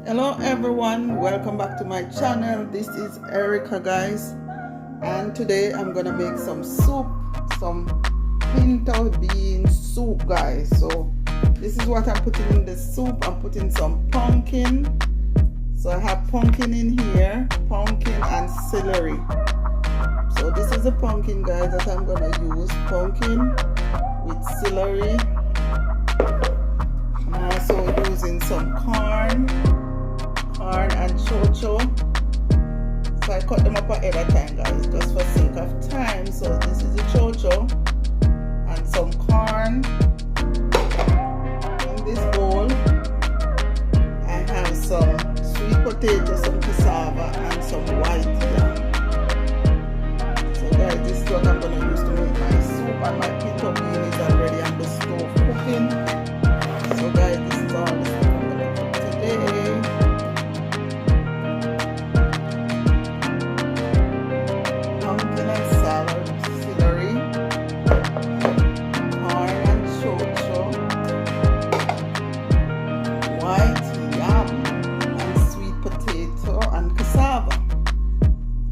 Hello everyone, welcome back to my channel. This is Erica, guys, and today I'm gonna make some soup, some pinto bean soup, guys. So this is what I'm putting in the soup. I'm putting some pumpkin. So I have pumpkin in here, pumpkin and celery. So this is the pumpkin, guys, that I'm gonna use. Pumpkin with celery. I'm also using some corn and chocho. So I cut them up ahead of time, guys, just for sake of time. So this is the chocho and some corn in this bowl. I have some sweet potato, some cassava, and some white yam. So guys, this is what I'm going to use to make my soup, and my pinto bean is already on the stove cooking. So guys, this is all the stuff I'm going to cook today. Pumpkin and salad, celery, corn and chocho, white yam, and sweet potato and cassava.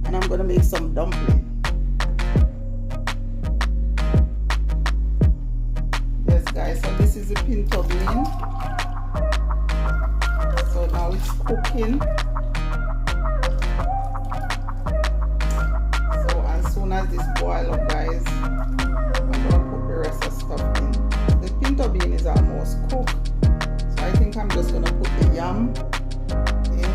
And I'm going to make some dumpling. Yes, guys, so this is the pinto bean. So now it's cooking. As soon as this boil up, guys, I'm gonna put the rest of stuff in. The pinto bean is almost cooked, so I think I'm just gonna put the yam in.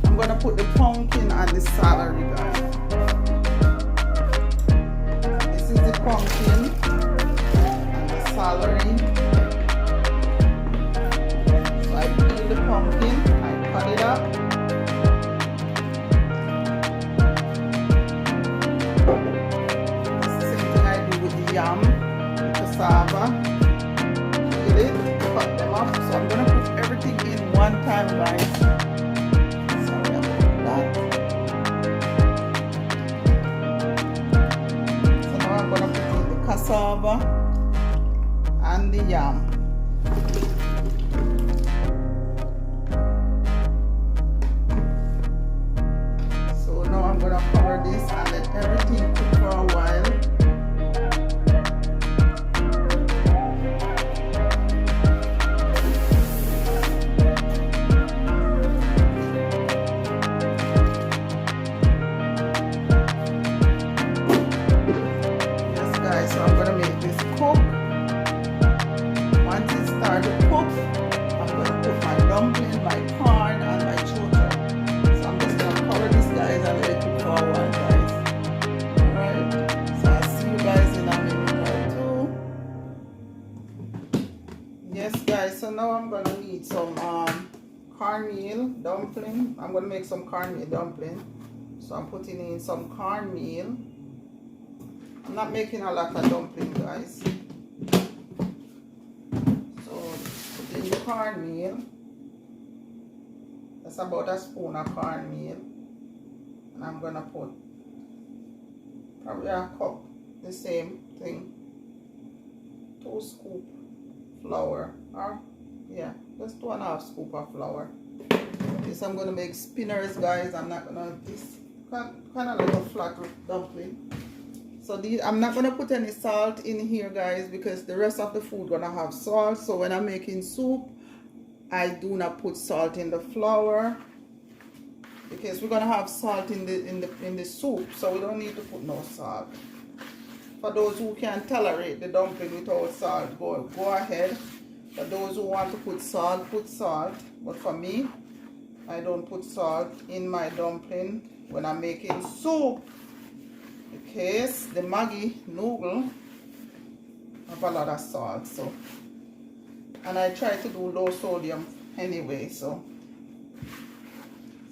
I'm gonna put the pumpkin and the celery, guys. This is the pumpkin and the celery. So I peel the pumpkin, I cut it up. Yam, cassava, peel it, cut them up. So I'm gonna put everything in one time, guys. Sorry about that. So now I'm gonna put in the cassava and the yam. So now I'm gonna cover this and let everything cook for a while. So I'm going to make this cook. Once it starts to cook, I'm going to put my dumpling, my corn, and my chocho. So I'm just going to cover this, guys, and let it cook for a while, guys. Alright, so I'll see you guys in a minute or two. Yes, guys, so now I'm going to need some cornmeal dumpling. I'm going to make some cornmeal dumpling. So I'm putting in some cornmeal. I'm not making a lot of dumpling, guys. So put in the cornmeal. That's about a spoon of cornmeal. And I'm gonna put probably a cup, the same thing. 2 scoops flour. Or yeah, just 2.5 scoops of flour. This I'm gonna make spinners, guys. I'm not gonna this kind of like a flat dumpling. So I'm not going to put any salt in here, guys, because the rest of the food going to have salt. So when I'm making soup, I do not put salt in the flour, because we're going to have salt in the soup. So we don't need to put no salt. For those who can tolerate the dumpling without salt, go ahead. For those who want to put salt, put salt. But for me, I don't put salt in my dumpling when I'm making soup. Because the Maggi noodle have a lot of salt, so, and I try to do low sodium anyway, so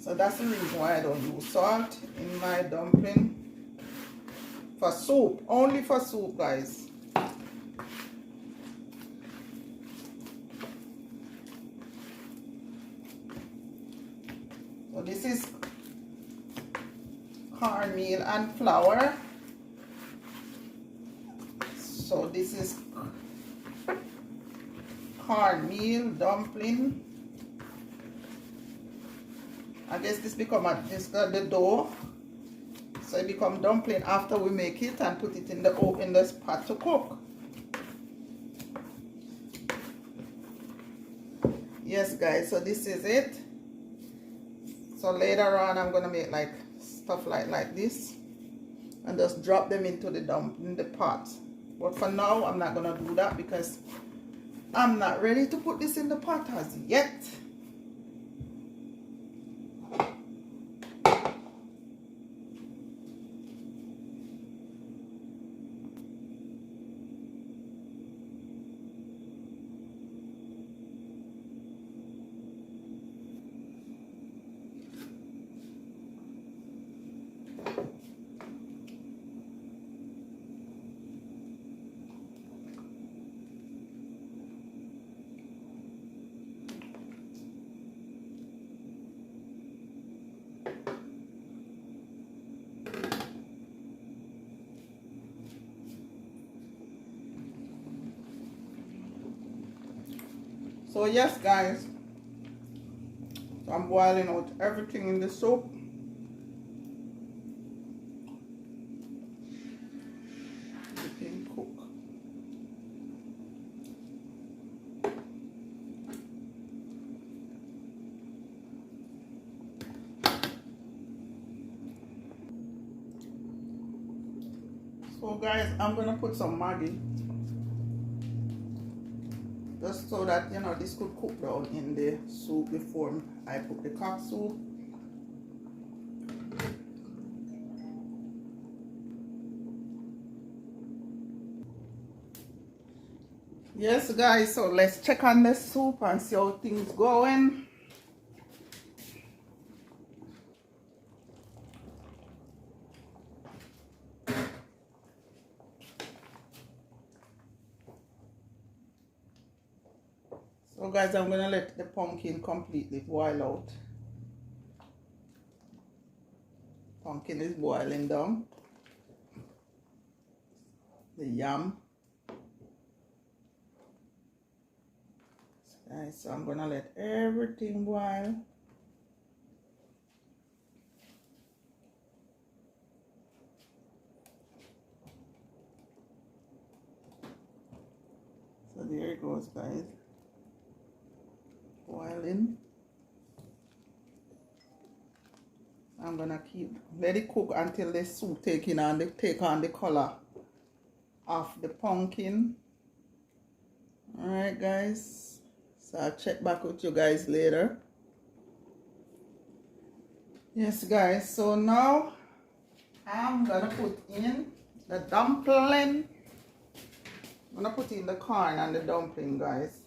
that's the reason why I don't use salt in my dumpling. For soup, only for soup, guys. So this is cornmeal and flour. So this is cornmeal dumpling. I guess this become the dough, so it become dumpling after we make it and put it in the pot to cook. Yes guys, so this is it. So later on I'm gonna make like stuff like this and just drop them into the pot. But for now I'm not gonna do that because I'm not ready to put this in the pot as yet. So yes guys, so I'm boiling out everything in the soup. Everything cook. So guys, I'm gonna put some Maggi, just so that, you know, this could cook down in the soup before I put the cock soup. Yes guys, so let's check on the soup and see how things going. So guys, I'm gonna let the pumpkin completely boil out. Pumpkin is boiling down. The yam. Guys, so I'm gonna let everything boil. So there it goes guys. Boiling. I'm gonna let it cook until the soup take on the color of the pumpkin. Alright guys, so I'll check back with you guys later. Yes guys, so now I'm gonna put in the dumpling. I'm gonna put in the corn and the dumpling guys.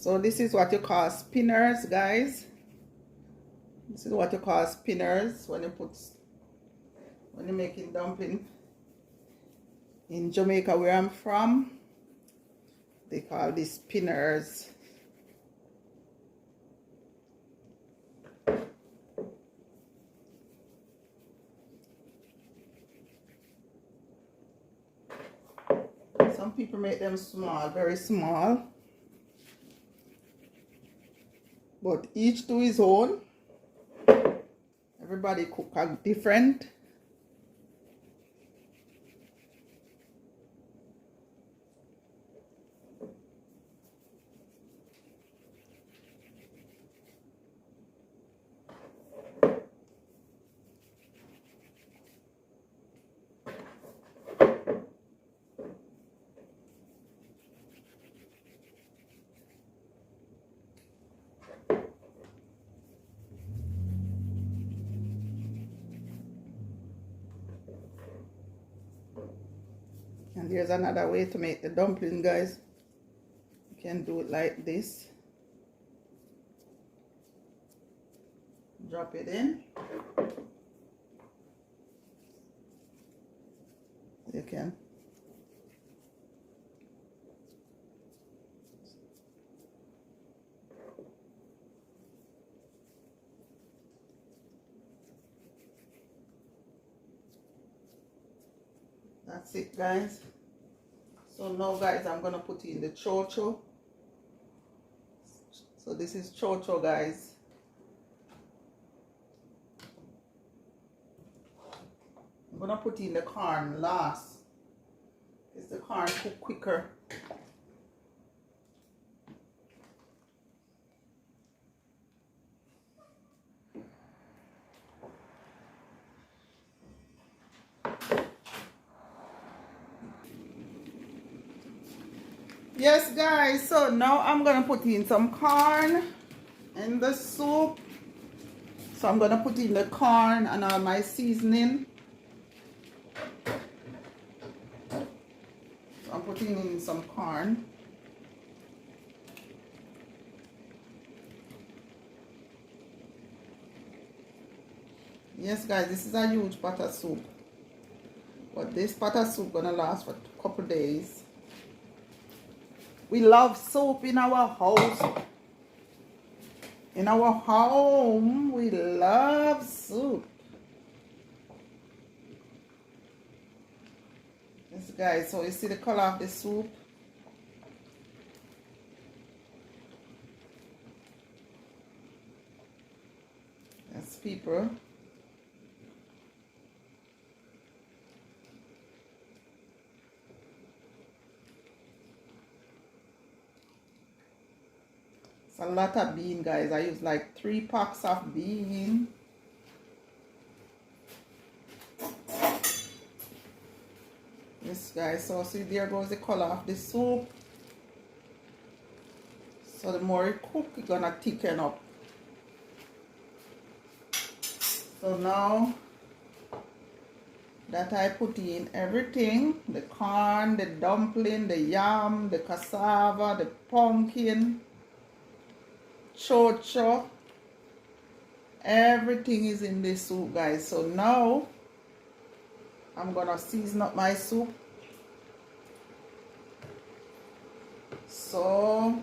So this is what you call spinners guys. This is what you call spinners when you're making dumpling. In Jamaica where I'm from, they call these spinners. Some people make them small, very small. But each to his own. Everybody cook different. And there's another way to make the dumpling, guys. You can do it like this. Drop it in. You can. That's it, guys. So now, guys, I'm gonna put in the chocho. So this is chocho, guys. I'm gonna put in the corn last, because the corn cook quicker. Yes, guys, so now I'm gonna put in some corn in the soup. So I'm gonna put in the corn and all my seasoning. So I'm putting in some corn. Yes, guys, this is a huge pot of soup. But this pot of soup gonna last for a couple days. We love soup in our house. In our home, we love soup. Yes, guys, so you see the color of the soup? Yes, people. It's a lot of bean, guys. I use like 3 packs of bean. Yes, guys. So see, there goes the color of the soup. So the more it cook, it's gonna thicken up. So now that I put in everything, the corn, the dumpling, the yam, the cassava, the pumpkin, chocho, everything is in this soup, guys. So now I'm gonna season up my soup. So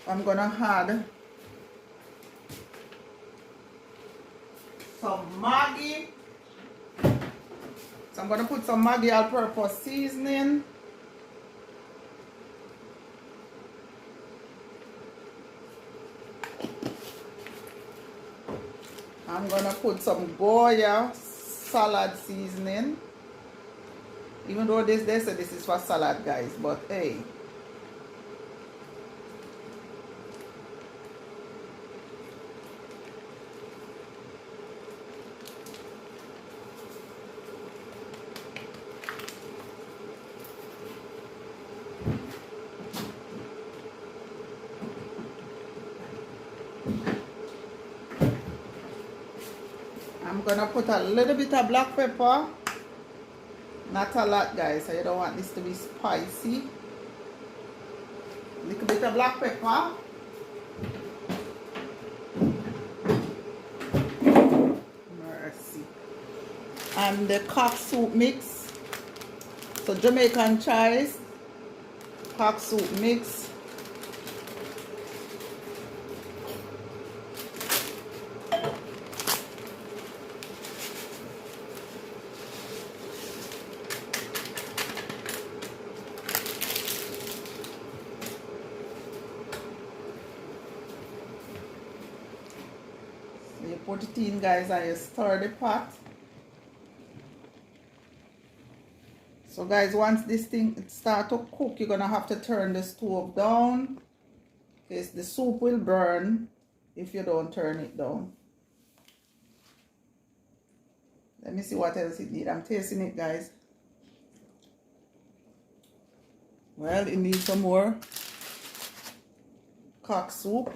I'm gonna add some Maggi. So I'm gonna put some Maggi all-purpose seasoning. I'm gonna put some Goya salad seasoning. Even though they say this is for salad, guys, but hey. I'm gonna put a little bit of black pepper. Not a lot, guys, so you don't want this to be spicy. A little bit of black pepper. Mercy. And the cock soup mix. So Jamaican chives, cock soup mix. You put it in, guys, and you stir the pot. So guys, once this thing start to cook, you're gonna have to turn the stove down, because the soup will burn if you don't turn it down. Let me see what else it needs. I'm tasting it, guys. Well, it needs some more cock soup.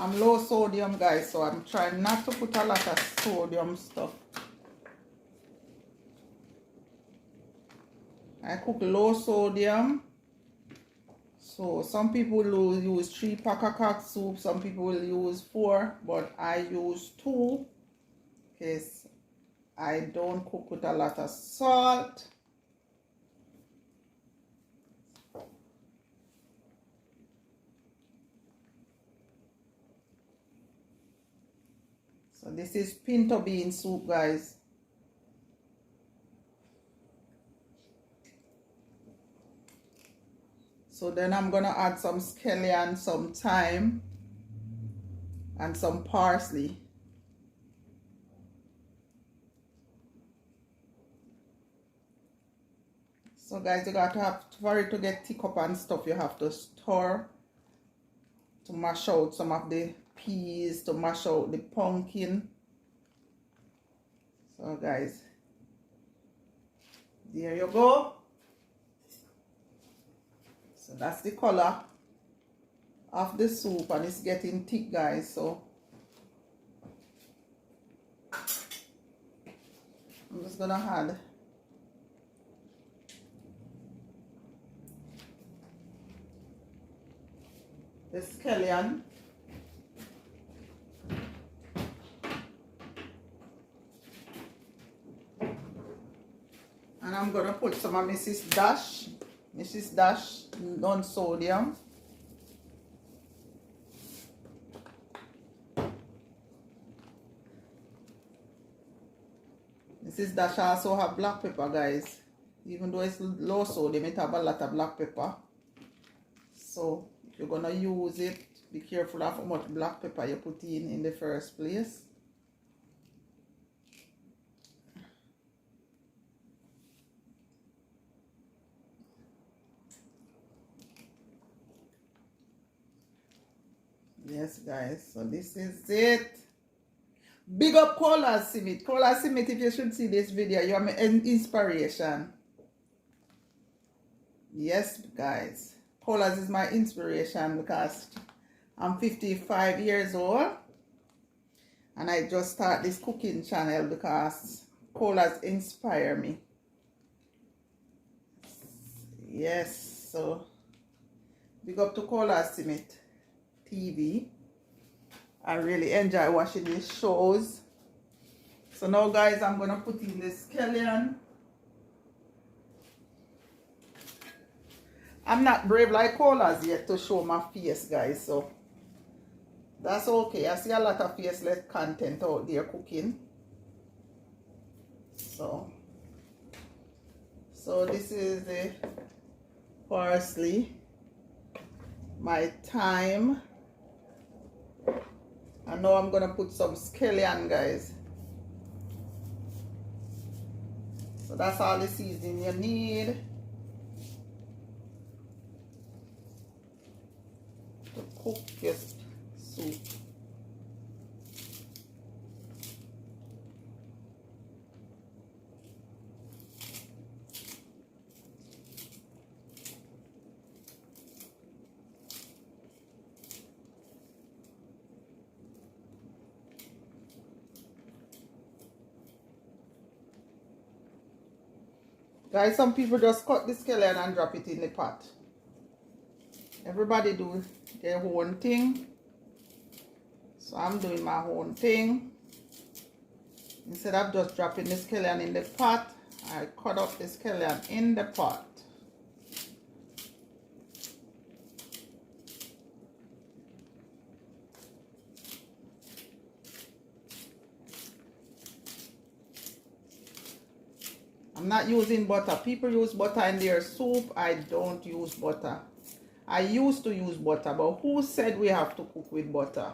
I'm low sodium, guys, so I'm trying not to put a lot of sodium stuff. I cook low sodium. So some people will use 3 pack of cock soup, some people will use 4, but I use 2 because I don't cook with a lot of salt. So this is pinto bean soup, guys. So then I'm gonna add some scallion, some thyme, and some parsley. So guys, you got to have, for it to get thick up and stuff, you have to stir to mash out some of the peas, to mash out the pumpkin. So guys, there you go. So that's the color of the soup, and it's getting thick, guys. So I'm just gonna add the scallion. And I'm gonna put some of Mrs. Dash non-sodium. Mrs. Dash also have black pepper, guys. Even though it's low sodium, it have a lot of black pepper. So if you're gonna use it, be careful of how much black pepper you put in the first place. Yes, guys, so this is it. Big up Cola Simit. Cola Simit, if you should see this video, you are my inspiration. Yes, guys. Colas is my inspiration because I'm 55 years old. And I just start this cooking channel because Colas inspire me. Yes, so big up to Cola Simit TV. I really enjoy watching these shows. So now, guys, I'm gonna put in the scallion. I'm not brave like Colas yet to show my face, guys, so that's okay. I see a lot of faceless content out there cooking. So this is the parsley, my thyme, and now I'm gonna put some scallion, guys. So that's all the seasoning you need to cook your soup. Guys, some people just cut the scallion and drop it in the pot. Everybody do their own thing. So I'm doing my own thing. Instead of just dropping the scallion in the pot, I cut up the scallion in the pot. I'm not using butter. People use butter in their soup. I don't use butter. I used to use butter, but who said we have to cook with butter?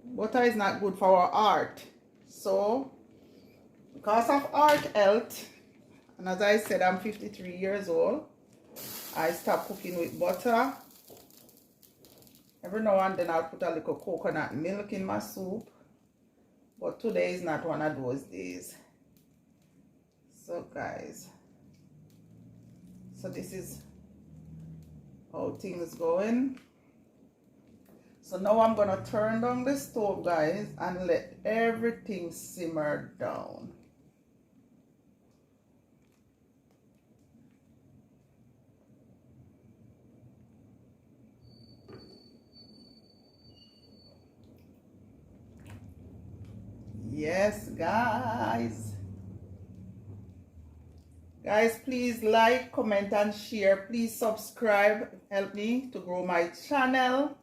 Butter is not good for our heart. So, because of heart health, and as I said, I'm 53 years old, I stopped cooking with butter. Every now and then I'll put a little coconut milk in my soup. But today is not one of those days. So guys, so this is how things going. So now I'm gonna turn down the stove, guys, and let everything simmer down. Yes, guys. Guys, please like, comment, and share. Please subscribe. Help me to grow my channel.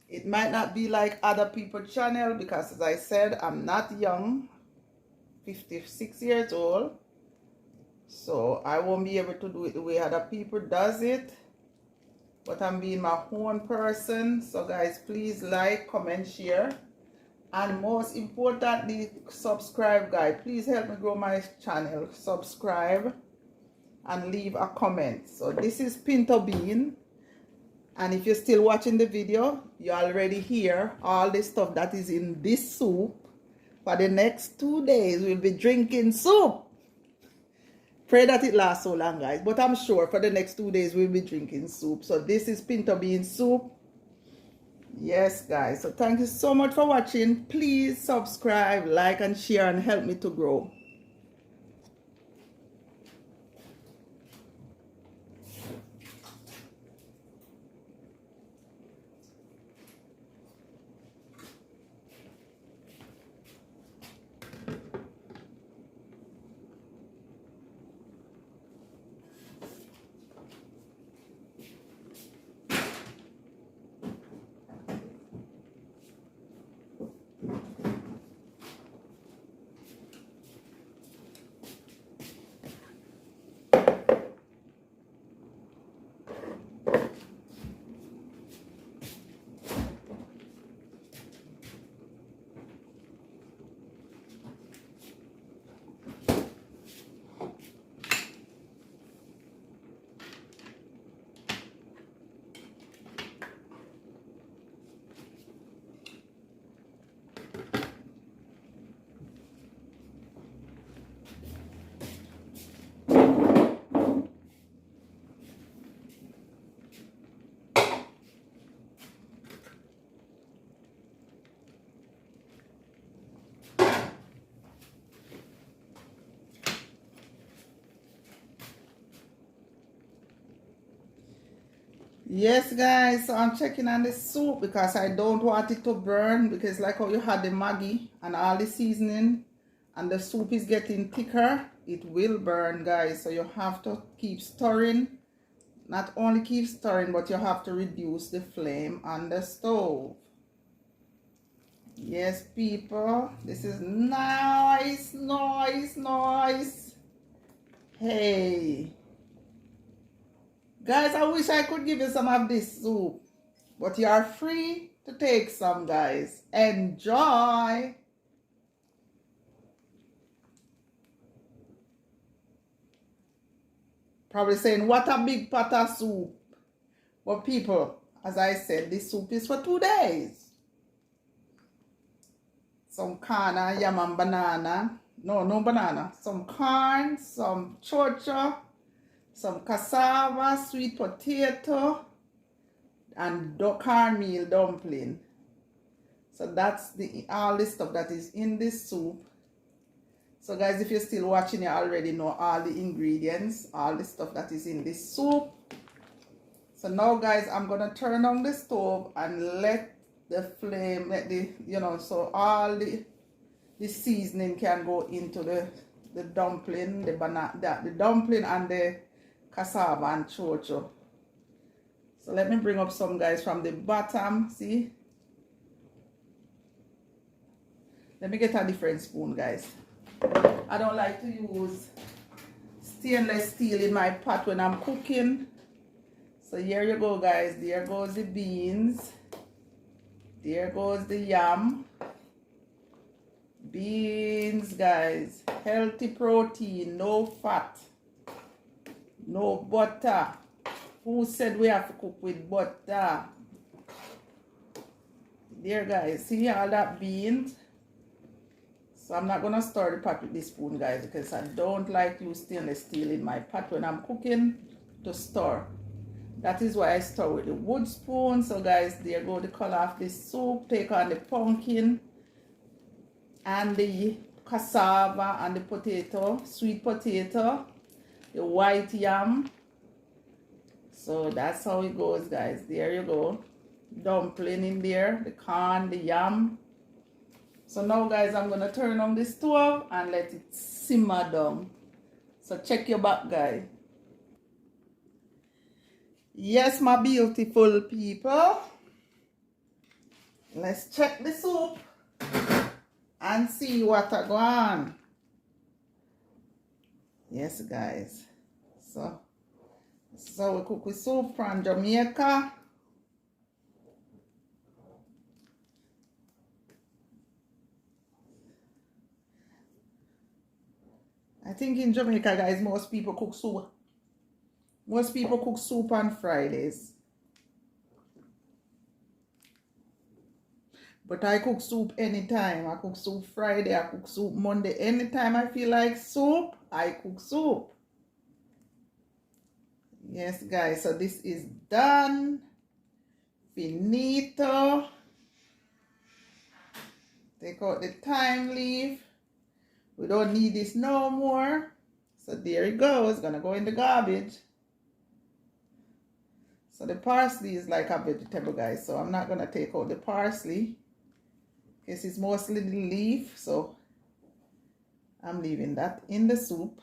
It might not be like other people's channel because, as I said, I'm not young. 56 years old. So I won't be able to do it the way other people does it. But I'm being my own person. So guys, please like, comment, share. And most importantly, subscribe, guys. Please help me grow my channel. Subscribe and leave a comment. So this is pinto bean. And if you're still watching the video, you already hear all the stuff that is in this soup. For the next 2 days, we'll be drinking soup. Pray that it lasts so long, guys. But I'm sure for the next 2 days, we'll be drinking soup. So this is pinto bean soup. Yes, guys. So thank you so much for watching. Please subscribe, like, and share, and help me to grow. Yes, guys, so I'm checking on the soup because I don't want it to burn, because like how you had the Maggi and all the seasoning and the soup is getting thicker, it will burn, guys. So you have to keep stirring. Not only keep stirring, but you have to reduce the flame on the stove. Yes, people, this is nice, nice, nice. Hey. Guys, I wish I could give you some of this soup, but you are free to take some, guys. Enjoy. Probably saying, what a big pot of soup. But people, as I said, this soup is for 2 days. Some corn, yam and banana. No banana. Some corn, some chocho, some cassava, sweet potato, and cornmeal dumpling. So that's all the stuff that is in this soup. So guys, if you're still watching, you already know all the ingredients, all the stuff that is in this soup. So now guys, I'm gonna turn on the stove and let the flame, let the, so all the seasoning can go into the dumpling, the dumpling and the cassava and chocho. So let me bring up some, guys, from the bottom. See, let me get a different spoon, guys. I don't like to use stainless steel in my pot when I'm cooking. So here you go, guys. There goes the beans. There goes the yam. Beans, guys. Healthy protein, no fat, no butter. Who said we have to cook with butter? There, guys. See all that beans? So I'm not going to stir the pot with this spoon, guys, because I don't like to use stainless steel in my pot when I'm cooking to stir. That is why I start with the wood spoon. So guys, there go the color of the soup. Take on the pumpkin and the cassava and the potato, sweet potato, the white yam. So that's how it goes, guys. There you go. Dumpling in there, the corn, the yam. So now, guys, I'm going to turn on the stove and let it simmer down. So check your back, guys. Yes, my beautiful people. Let's check the soup and see what I go on. Yes, guys. So we cook with soup from Jamaica. I think in Jamaica, guys, most people cook soup. Most people cook soup on Fridays. But I cook soup anytime. I cook soup Friday, I cook soup Monday. Anytime I feel like soup, I cook soup. Yes, guys, so this is done. Finito. Take out the thyme leaf. We don't need this no more. So there it goes. Gonna go in the garbage. So the parsley is like a vegetable, guys. So I'm not gonna take out the parsley. Because it's mostly the leaf. So I'm leaving that in the soup.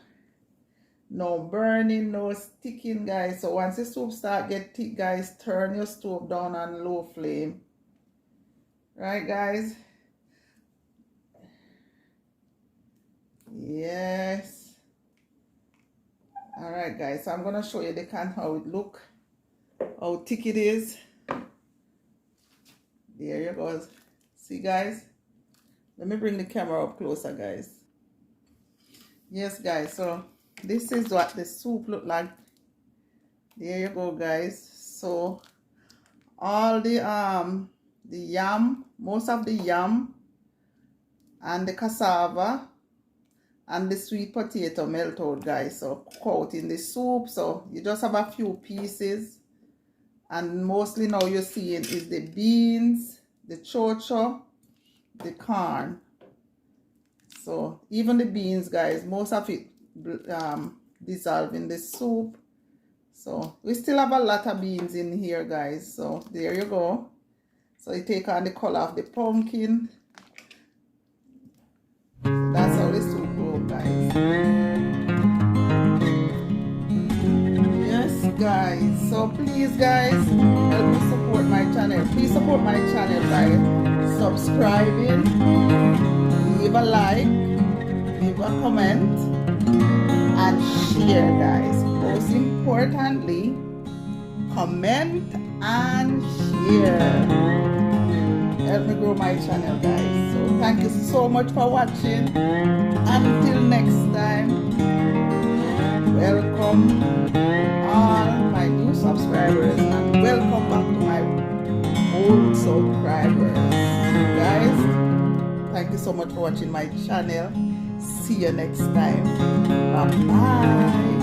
No burning, no sticking, guys. So once the soup start get thick, guys, turn your stove down on low flame. Right, guys? Yes. All right, guys. So I'm gonna show you the can how it look, how thick it is. There you go. See, guys. Let me bring the camera up closer, guys. Yes, guys. So this is what the soup look like. There you go, guys. So all the yam, most of the yam and the cassava and the sweet potato melt out, guys. So cook out in the soup. So you just have a few pieces, and mostly now you're seeing is the beans, the chocho, the corn. So even the beans, guys, most of it dissolve in the soup. So we still have a lot of beans in here, guys. So there you go. So you take on the color of the pumpkin. So that's how the soup goes, guys. Yes, guys. So please, guys, help me support my channel. Please support my channel by subscribing, leave a like, leave a comment, and share, guys. Most importantly, comment and share. Help me grow my channel, guys. So thank you so much for watching. Until next time, welcome all my new subscribers and welcome back to my old subscribers. Guys, thank you so much for watching my channel. See you next time. Bye-bye.